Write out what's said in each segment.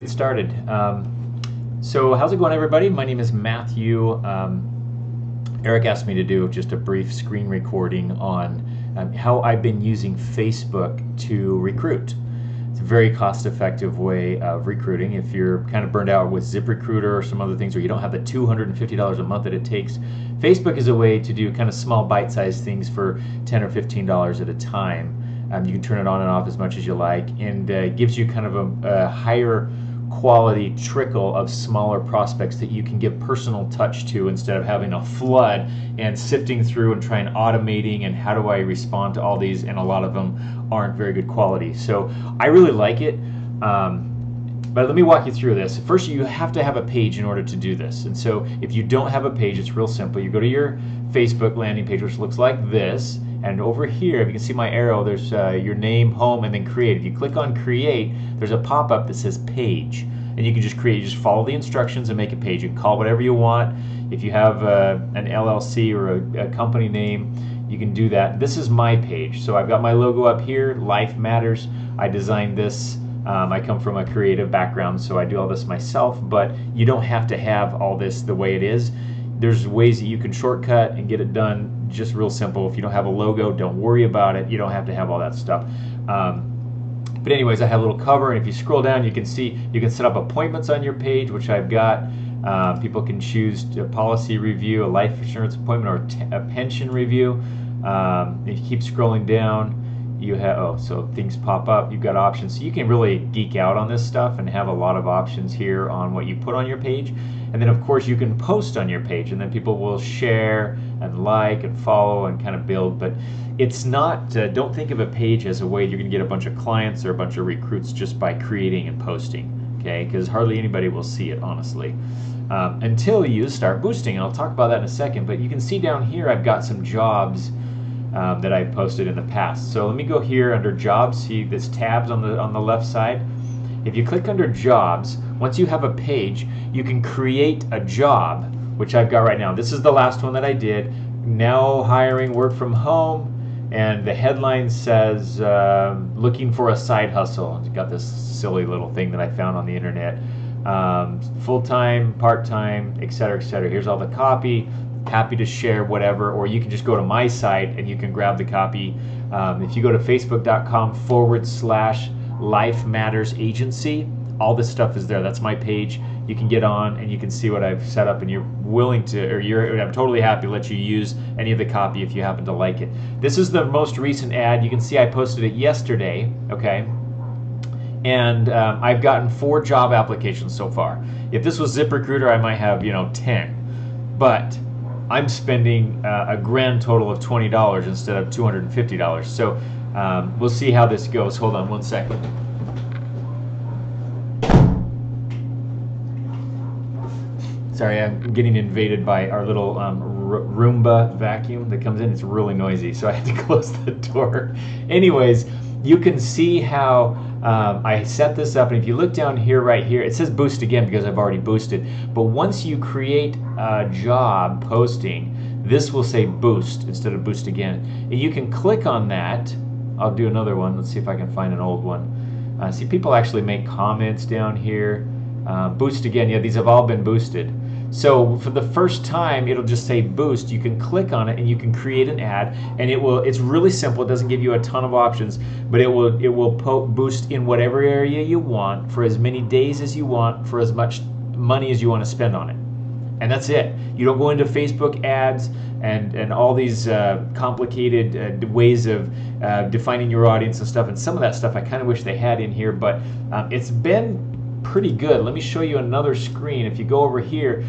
Get started. So how's it going, everybody? My name is Matthew. Eric asked me to do just a brief screen recording on how I've been using Facebook to recruit. It's a very cost-effective way of recruiting. If you're kind of burned out with ZipRecruiter or some other things, or you don't have the $250 a month that it takes, Facebook is a way to do kind of small bite-sized things for $10 or $15 at a time. You can turn it on and off as much as you like, and gives you kind of a higher quality trickle of smaller prospects that you can give personal touch to instead of having a flood and sifting through and trying automating and how do I respond to all these, and a lot of them aren't very good quality. So I really like it, but let me walk you through this. First, you have to have a page in order to do this, and so if you don't have a page, it's real simple. You go to your Facebook landing page, which looks like this, and over here, if you can see my arrow, there's your name, home, and then create. If you click on create, there's a pop-up that says page, and you can just create, just follow the instructions and make a page. You can call whatever you want. If you have an LLC or a company name, you can do that. This is my page, so I've got my logo up here, Life Matters. I designed this. I come from a creative background, so I do all this myself, but you don't have to have all this the way it is. There's ways that you can shortcut and get it done just real simple. If you don't have a logo, don't worry about it. You don't have to have all that stuff. But anyways, I have a little cover, and if you scroll down, you can see you can set up appointments on your page, which I've got. People can choose a policy review, a life insurance appointment, or a pension review. If you keep scrolling down, you have, so things pop up, you've got options. So you can really geek out on this stuff and have a lot of options here on what you put on your page. And then of course you can post on your page, and then people will share and like and follow and kind of build. But it's not, don't think of a page as a way you're going to get a bunch of clients or a bunch of recruits just by creating and posting, okay? Because hardly anybody will see it, honestly, until you start boosting. And I'll talk about that in a second. But you can see down here I've got some jobs that I've posted in the past. So let me go here under jobs. See this tabs on the left side. If you click under jobs, once you have a page, you can create a job, which I've got right now. This is the last one that I did. Now hiring work from home, and the headline says looking for a side hustle. It's got this silly little thing that I found on the internet. Full-time, part-time, etc., etc. Here's all the copy. Happy to share whatever, or you can just go to my site and you can grab the copy. If you go to facebook.com/Life Matters Agency, all this stuff is there. That's my page. You can get on and you can see what I've set up, and you're willing to, or I'm totally happy to let you use any of the copy if you happen to like it. This is the most recent ad. You can see I posted it yesterday, okay? And I've gotten 4 job applications so far. If this was ZipRecruiter, I might have, 10. But I'm spending a grand total of $20 instead of $250. So we'll see how this goes. Hold on one second. Sorry, I'm getting invaded by our little Roomba vacuum that comes in. It's really noisy, so I had to close the door. Anyways, you can see how I set this up, and if you look down here, right here, it says boost again because I've already boosted. But once you create a job posting, this will say boost instead of boost again. And you can click on that. I'll do another one. Let's see if I can find an old one. See, people actually make comments down here. Boost again. Yeah, these have all been boosted. So for the first time, it'll just say boost. You can click on it and you can create an ad, and it's really simple. It doesn't give you a ton of options, but it will boost in whatever area you want for as many days as you want for as much money as you want to spend on it. And that's it. You don't go into Facebook ads and all these complicated ways of defining your audience and stuff. And some of that stuff I kind of wish they had in here, but it's been pretty good. Let me show you another screen. If you go over here,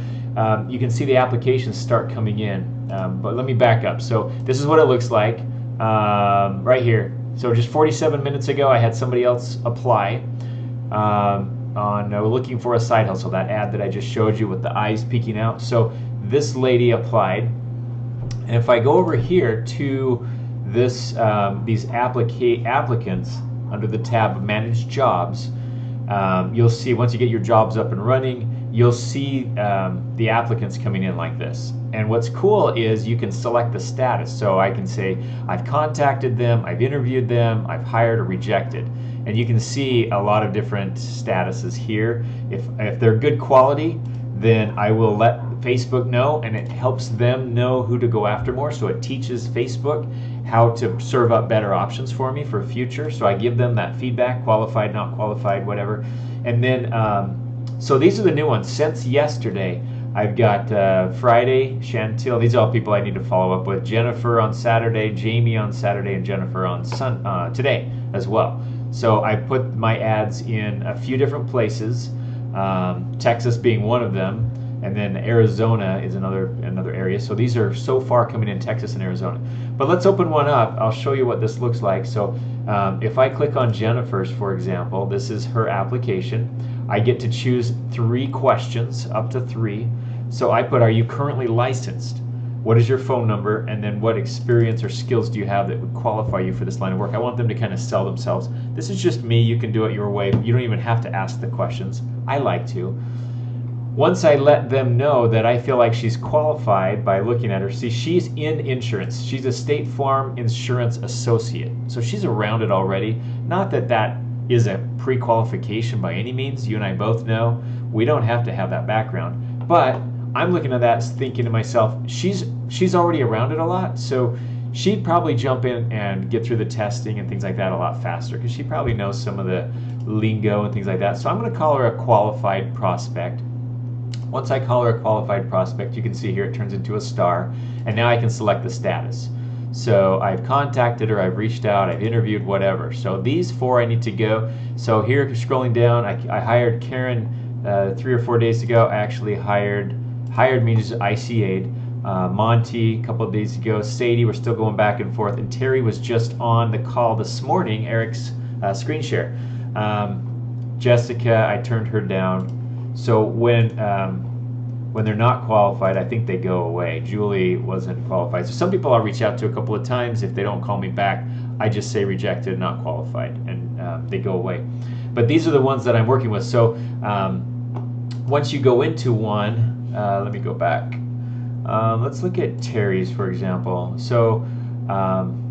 you can see the applications start coming in. But let me back up. So this is what it looks like right here. So just 47 minutes ago, I had somebody else apply on looking for a side hustle, that ad that I just showed you with the eyes peeking out. So this lady applied. And if I go over here to this these applicants under the tab of Manage Jobs, you'll see once you get your jobs up and running, you'll see the applicants coming in like this. And what's cool is you can select the status. So I can say I've contacted them, I've interviewed them, I've hired or rejected. and you can see a lot of different statuses here. If they're good quality, then I will let Facebook know, and it helps them know who to go after more. So it teaches Facebook how to serve up better options for me for future. So I give them that feedback, qualified, not qualified, whatever. And then, so these are the new ones. Since yesterday, I've got Friday, Chantil. These are all people I need to follow up with. Jennifer on Saturday, Jamie on Saturday, and Jennifer on today as well. So I put my ads in a few different places, Texas being one of them, and then Arizona is another area. So these are so far coming in Texas and Arizona. But let's open one up. I'll show you what this looks like. So if I click on Jennifer's, for example, this is her application. I get to choose 3 questions, up to 3. So I put, are you currently licensed? What is your phone number? And then what experience or skills do you have that would qualify you for this line of work? I want them to kind of sell themselves. This is just me. You can do it your way. You don't even have to ask the questions. I like to. Once I let them know that I feel like she's qualified by looking at her, see, she's in insurance. She's a State Farm insurance associate. So she's around it already. Not that that is a pre-qualification by any means. You and I both know we don't have to have that background. But I'm looking at that thinking to myself, she's already around it a lot. So she'd probably jump in and get through the testing and things like that a lot faster because she probably knows some of the lingo and things like that. So I'm going to call her a qualified prospect. Once I call her a qualified prospect, you can see here it turns into a star, and now I can select the status. So I've contacted her, I've reached out, I've interviewed, whatever. So these 4 I need to go. So here, scrolling down, I hired Karen 3 or 4 days ago. I actually hired means ICA'd. Monty a couple of days ago. Sadie, we're still going back and forth. And Terry was just on the call this morning, Eric's screen share. Jessica, I turned her down. So when they're not qualified, I think they go away. Julie wasn't qualified. So some people I'll reach out to a couple of times. If they don't call me back, I just say rejected, not qualified, and they go away. But these are the ones that I'm working with. So once you go into one, let me go back. Let's look at Terry's, for example. So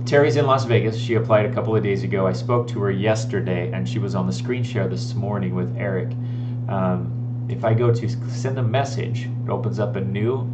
Terry's in Las Vegas. She applied a couple of days ago. I spoke to her yesterday, and she was on the screen share this morning with Eric. If I go to send a message, it opens up a new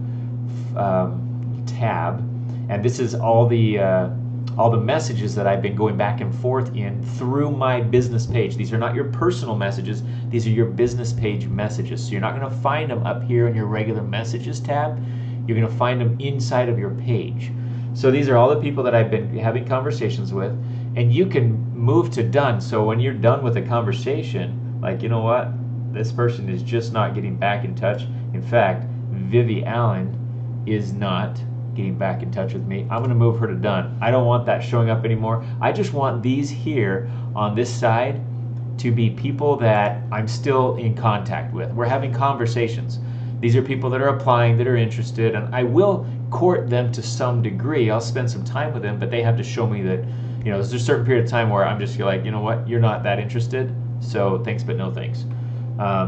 tab, and this is all the messages that I've been going back and forth in through my business page. These are not your personal messages, these are your business page messages. So you're not going to find them up here in your regular messages tab. You're going to find them inside of your page. So these are all the people that I've been having conversations with, and you can move to done. So when you're done with a conversation, like, you know what, this person is just not getting back in touch. In fact, Vivi Allen is not getting back in touch with me. I'm going to move her to done. I don't want that showing up anymore. I just want these here on this side to be people that I'm still in contact with. We're having conversations. These are people that are applying, that are interested, and I will court them to some degree. I'll spend some time with them, but they have to show me that, you know, there's a certain period of time where I'm just like, you know what, you're not that interested, so thanks but no thanks.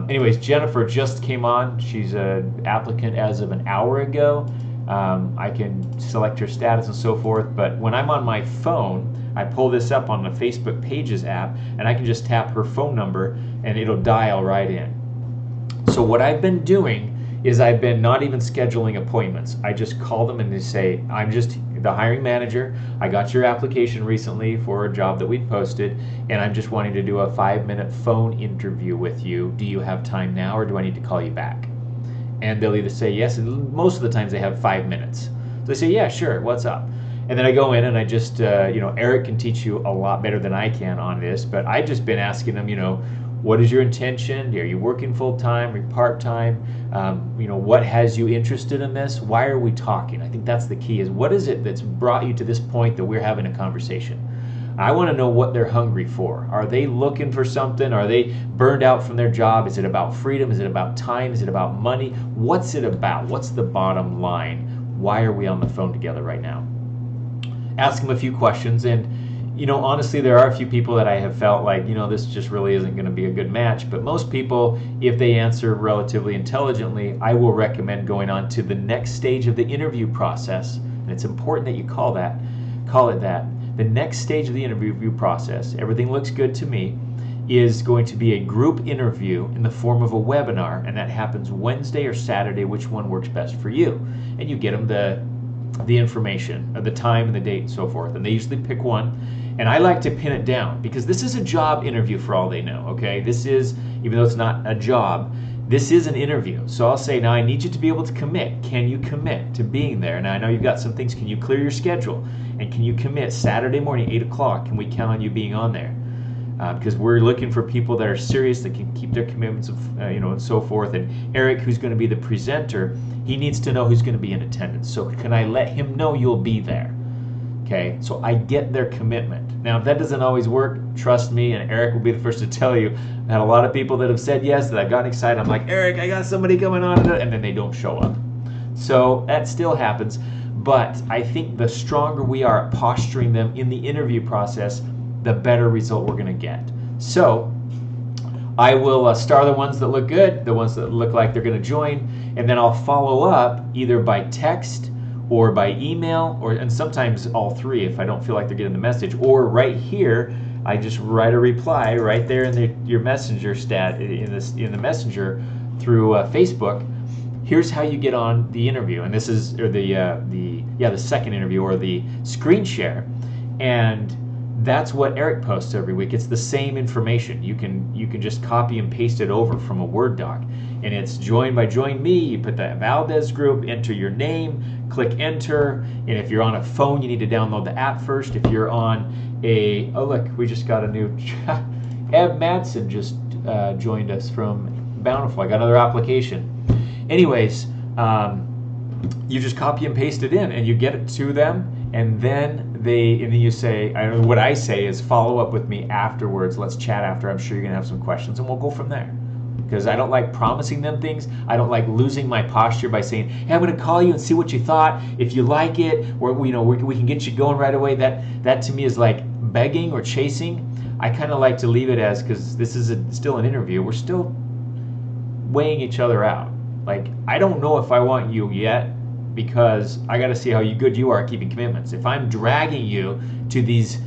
Anyways, Jennifer just came on. She's an applicant as of an hour ago. I can select her status and so forth, but when I'm on my phone, I pull this up on the Facebook Pages app, and I can just tap her phone number, and it'll dial right in. So what I've been doing is I've been not even scheduling appointments. I just call them and they say, I'm just the hiring manager. I got your application recently for a job that we posted, and I'm just wanting to do a 5-minute phone interview with you. Do you have time now, or do I need to call you back? And they'll either say yes, and most of the times they have 5 minutes. So they say, yeah, sure, what's up? And then I go in and I just, you know, Eric can teach you a lot better than I can on this, but I've just been asking them, you know, what is your intention? Are you working full-time or part-time? You know, what has you interested in this? Why are we talking? I think that's the key, is what is it that's brought you to this point that we're having a conversation? I want to know what they're hungry for. Are they looking for something? Are they burned out from their job? Is it about freedom? Is it about time? Is it about money? What's it about? What's the bottom line? Why are we on the phone together right now? Ask them a few questions, and you know, honestly, there are a few people that I have felt like, you know, this just really isn't going to be a good match. But most people, if they answer relatively intelligently, I will recommend going on to the next stage of the interview process. And it's important that you call it that. The next stage of the interview process. Everything looks good to me. is going to be a group interview in the form of a webinar, and that happens Wednesday or Saturday, which one works best for you. And you get them the information, the time and the date and so forth, and they usually pick one. And I like to pin it down because this is a job interview for all they know, okay? This is, even though it's not a job, this is an interview. So I'll say, now I need you to be able to commit. Can you commit to being there? Now I know you've got some things. Can you clear your schedule? And can you commit Saturday morning, 8 o'clock? Can we count on you being on there? Because we're looking for people that are serious, that can keep their commitments, and so forth. And Eric, who's going to be the presenter, he needs to know who's going to be in attendance. So can I let him know you'll be there? Okay, so I get their commitment. Now, if that doesn't always work, trust me, and Eric will be the first to tell you, I had a lot of people that have said yes, that I've gotten excited. I'm like, Eric, I got somebody coming on, and then they don't show up. So that still happens, but I think the stronger we are at posturing them in the interview process, the better result we're going to get. So I will star the ones that look good, the ones that look like they're going to join, and then I'll follow up either by text or by email, and sometimes all three if I don't feel like they're getting the message, or right here I just write a reply right there in your messenger in the messenger through Facebook. Here's how you get on the interview, and this is the second interview, or the screen share, and that's what Eric posts every week. It's the same information. You can just copy and paste it over from a Word doc, and it's join me. You put that Valdez group, enter your name, click enter, and if you're on a phone, you need to download the app first. If you're on oh look, we just got a new Eb Madsen just joined us from Bountiful. I got another application. Anyways, you just copy and paste it in, and you get it to them, and then you say, what I say is, follow up with me afterwards. Let's chat after. I'm sure you're gonna have some questions, and we'll go from there. Because I don't like promising them things. I don't like losing my posture by saying, hey, I'm gonna call you and see what you thought. If you like it, or we can get you going right away. That to me is like begging or chasing. I kind of like to leave it as, because this is still an interview. We're still weighing each other out. Like, I don't know if I want you yet, because I got to see how good you are at keeping commitments. If I'm dragging you to these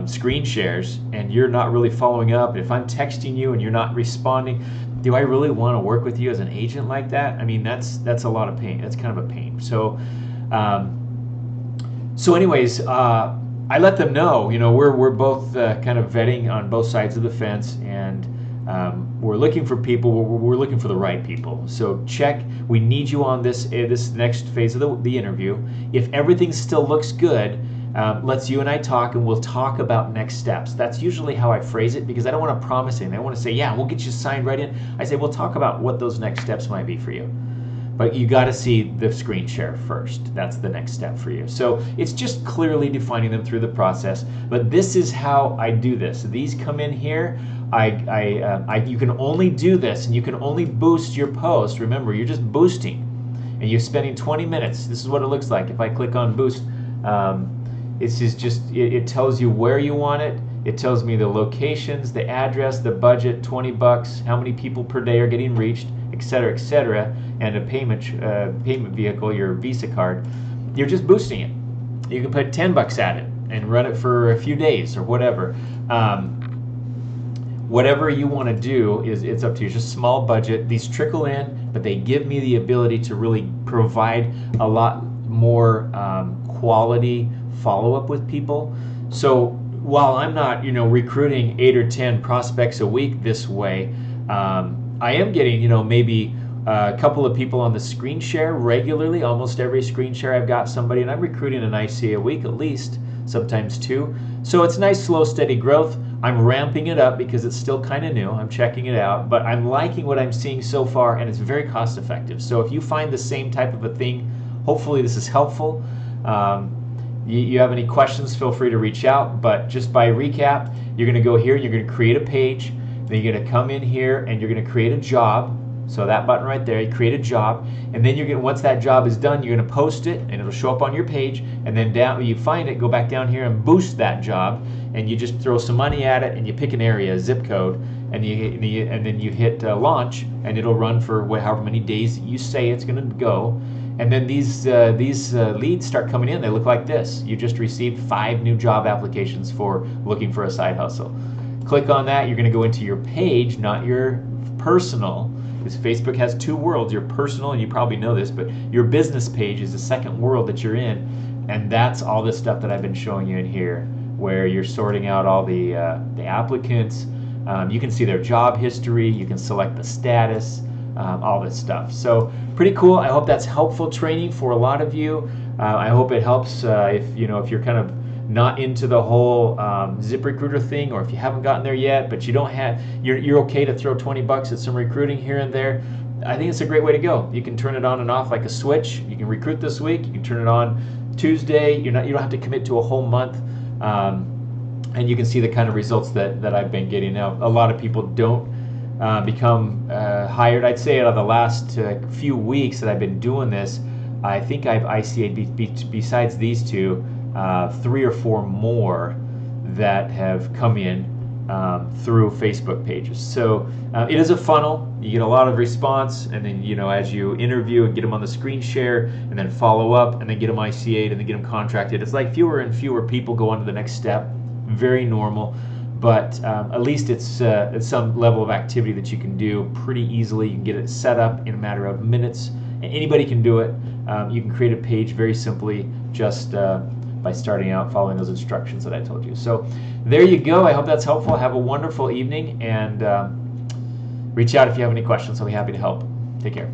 screen shares and you're not really following up, if I'm texting you and you're not responding, do I really want to work with you as an agent like that? I mean, that's a lot of pain. That's kind of a pain. So, anyways, I let them know. We're both kind of vetting on both sides of the fence, and we're looking for people. We're looking for the right people. So check. We need you on this next phase of the interview. If everything still looks good, let's you and I talk, and we'll talk about next steps. That's usually how I phrase it, because I don't want to promise anything. I want to say, yeah, we'll get you signed right in. I say, we'll talk about what those next steps might be for you. But you got to see the screen share first. That's the next step for you. So it's just clearly defining them through the process. But this is how I do this. These come in here. You can only do this, and you can only boost your post. Remember, you're just boosting, and you're spending 20 minutes. This is what it looks like. If I click on boost, it tells you where you want it. It tells me the locations, the address, the budget, 20 bucks, how many people per day are getting reached, etc., and a payment vehicle, your Visa card. You're just boosting it. You can put 10 bucks at it and run it for a few days or whatever. Whatever you want to do, it's up to you. It's just small budget. These trickle in, but they give me the ability to really provide a lot more quality follow-up with people. So while I'm not, recruiting 8 or 10 prospects a week this way, I am getting, maybe a couple of people on the screen share regularly. Almost every screen share I've got somebody, and I'm recruiting an IC a week at least, sometimes 2. So it's nice, slow, steady growth. I'm ramping it up because it's still kind of new. I'm checking it out, but I'm liking what I'm seeing so far, and it's very cost effective. So if you find the same type of a thing, hopefully this is helpful. You have any questions, feel free to reach out. But just by recap, you're going to go here, you're going to create a page, then you're going to come in here and you're going to create a job. So that button right there, you create a job, and then once that job is done, you're going to post it, and it'll show up on your page. And then down, you find it, go back down here and boost that job, and you just throw some money at it, and you pick an area, a zip code, and then you hit launch, and it'll run for however many days you say it's going to go. And then these leads start coming in. They look like this. You just received 5 new job applications for looking for a side hustle. Click on that. You're going to go into your page, not your personal, because Facebook has two worlds, your personal, and you probably know this, but your business page is the second world that you're in, and that's all this stuff that I've been showing you in here, where you're sorting out all the applicants. You can see their job history, you can select the status, all this stuff. So pretty cool. I hope that's helpful training for a lot of you. I hope it helps if you're kind of not into the whole ZipRecruiter thing, or if you haven't gotten there yet, but you're okay to throw 20 bucks at some recruiting here and there. I think it's a great way to go. You can turn it on and off like a switch. You can recruit this week. You can turn it on Tuesday. You don't have to commit to a whole month, and you can see the kind of results that I've been getting. Now, a lot of people don't become hired. I'd say out of the last few weeks that I've been doing this, I think I've ICA'd besides these two, 3 or 4 more that have come in through Facebook pages. So it is a funnel. You get a lot of response, and then as you interview and get them on the screen share, and then follow up, and then get them ICA'd, and then get them contracted. It's like fewer and fewer people go on to the next step. Very normal, but at least it's some level of activity that you can do pretty easily. You can get it set up in a matter of minutes. Anybody can do it. You can create a page very simply, just by starting out following those instructions that I told you. So there you go. I hope that's helpful. Have a wonderful evening, and reach out if you have any questions. I'll be happy to help. Take care.